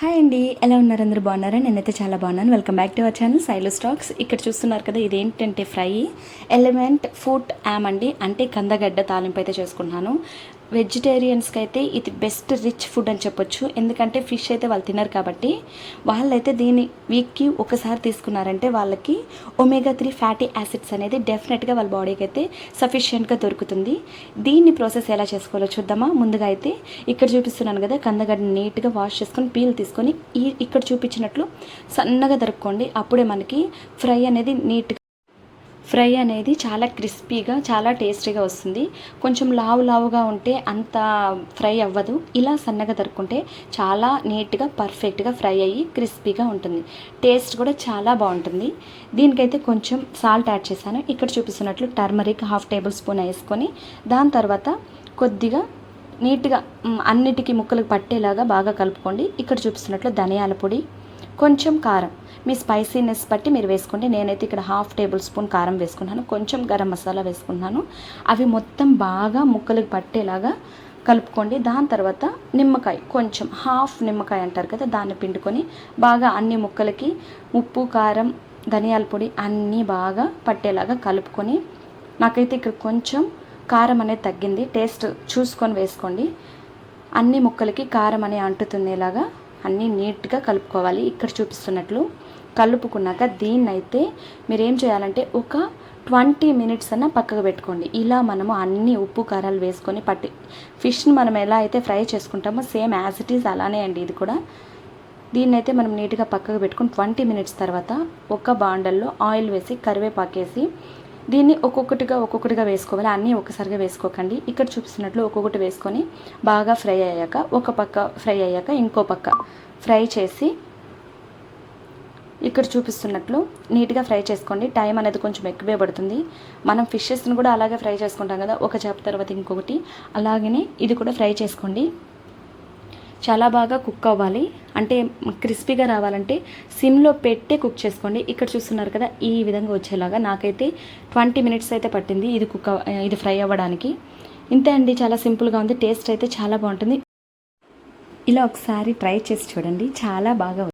Hi అండి, ఎలా ఉన్నారు? అందరూ బాగున్నారా? నేనైతే చాలా బాగున్నాను. Welcome back to our channel Silo Stocks. ఇక్కడ చూస్తున్నారు కదా, ఇదేంటంటే ఫ్రై ఎలిమెంట్ ఫుడ్ యామ్ అండి, అంటే కందగడ్డ తాలింపు అయితే చేసుకుంటున్నాను. వెజిటేరియన్స్కి అయితే ఇది బెస్ట్ రిచ్ ఫుడ్ అని చెప్పొచ్చు. ఎందుకంటే ఫిష్ అయితే వాళ్ళు తినరు కాబట్టి వాళ్ళైతే దీన్ని వీక్కి ఒకసారి తీసుకున్నారంటే వాళ్ళకి ఒమేగా 3 ఫ్యాటీ యాసిడ్స్ అనేది డెఫినెట్గా వాళ్ళ బాడీకి అయితే సఫిషియెంట్గా దొరుకుతుంది. దీన్ని ప్రాసెస్ ఎలా చేసుకోవాలో చూద్దామా. ముందుగా అయితే ఇక్కడ చూపిస్తున్నాను కదా, కందగడ్డని నీట్గా వాష్ చేసుకొని పీల్ తీసుకొని ఇక్కడ చూపించినట్లు సన్నగా దొరుకుకోండి. అప్పుడే మనకి ఫ్రై అనేది చాలా క్రిస్పీగా చాలా టేస్టీగా వస్తుంది. కొంచెం లావుగా ఉంటే అంత ఫ్రై అవ్వదు. ఇలా సన్నగా దొరుకుంటే చాలా నీట్గా పర్ఫెక్ట్గా ఫ్రై అయ్యి క్రిస్పీగా ఉంటుంది. టేస్ట్ కూడా చాలా బాగుంటుంది. దీనికైతే కొంచెం సాల్ట్ యాడ్ చేశాను. ఇక్కడ చూపిస్తున్నట్లు టర్మరిక్ 1/2 టేబుల్ స్పూన్ వేసుకొని దాని తర్వాత కొద్దిగా నీట్గా అన్నిటికీ ముక్కలకు పట్టేలాగా బాగా కలుపుకోండి. ఇక్కడ చూపిస్తున్నట్లు ధనియాల పొడి, కొంచెం కారం, మీ స్పైసీనెస్ బట్టి మీరు వేసుకోండి. నేనైతే ఇక్కడ 1/2 టేబుల్ స్పూన్ కారం వేసుకున్నాను, కొంచెం గరం మసాలా వేసుకున్నాను. అవి మొత్తం బాగా ముక్కలకు పట్టేలాగా కలుపుకోండి. దాని తర్వాత నిమ్మకాయ, కొంచెం 1/2 నిమ్మకాయ అంటారు కదా, దాన్ని పిండుకొని బాగా అన్ని ముక్కలకి ఉప్పు, కారం, ధనియాల పొడి అన్నీ బాగా పట్టేలాగా కలుపుకొని, నాకైతే ఇక్కడ కొంచెం కారం అనేది తగ్గింది, టేస్ట్ చూసుకొని వేసుకోండి. అన్ని ముక్కలకి కారం అనేది అంటుతుందేలాగా అన్నీ నీట్గా కలుపుకోవాలి. ఇక్కడ చూపిస్తున్నట్లు కలుపుకున్నాక దీన్నైతే మీరేం చేయాలంటే ఒక 20 మినిట్స్ అన్న పక్కకు పెట్టుకోండి. ఇలా మనము అన్ని ఉప్పు కారాలు వేసుకొని ఫిష్ని మనం ఎలా అయితే ఫ్రై చేసుకుంటామో సేమ్ యాజ్ ఇట్ ఈజ్ అలానే అండి ఇది కూడా. దీన్నైతే మనం నీట్గా పక్కకు పెట్టుకొని 20 మినిట్స్ తర్వాత ఒక బాండల్లో ఆయిల్ వేసి కరివేపాకేసి దీన్ని ఒక్కొక్కటిగా వేసుకోవాలి. అన్నీ ఒకసారిగా వేసుకోకండి. ఇక్కడ చూపిస్తున్నట్లు ఒక్కొక్కటి వేసుకొని బాగా ఫ్రై అయ్యాక ఒక పక్క ఫ్రై అయ్యాక ఇంకో పక్క ఫ్రై చేసి ఇక్కడ చూపిస్తున్నట్లు నీట్గా ఫ్రై చేసుకోండి. టైం అనేది కొంచెం ఎక్కువే పడుతుంది. మనం ఫిషెస్ని కూడా అలాగే ఫ్రై చేసుకుంటాం కదా, ఒక చేప తర్వాత ఇంకొకటి, అలాగనే ఇది కూడా ఫ్రై చేసుకోండి. చాలా బాగా కుక్ అవ్వాలి. అంటే క్రిస్పీగా రావాలంటే సిమ్లో పెట్టే కుక్ చేసుకోండి. ఇక్కడ చూస్తున్నారు కదా, ఈ విధంగా వచ్చేలాగా నాకైతే 20 మినిట్స్ అయితే పట్టింది ఇది ఫ్రై అవ్వడానికి. ఇంతే అండి, చాలా సింపుల్గా ఉంది. టేస్ట్ అయితే చాలా బాగుంటుంది. ఇలా ఒకసారి ట్రై చేసి చూడండి, చాలా బాగా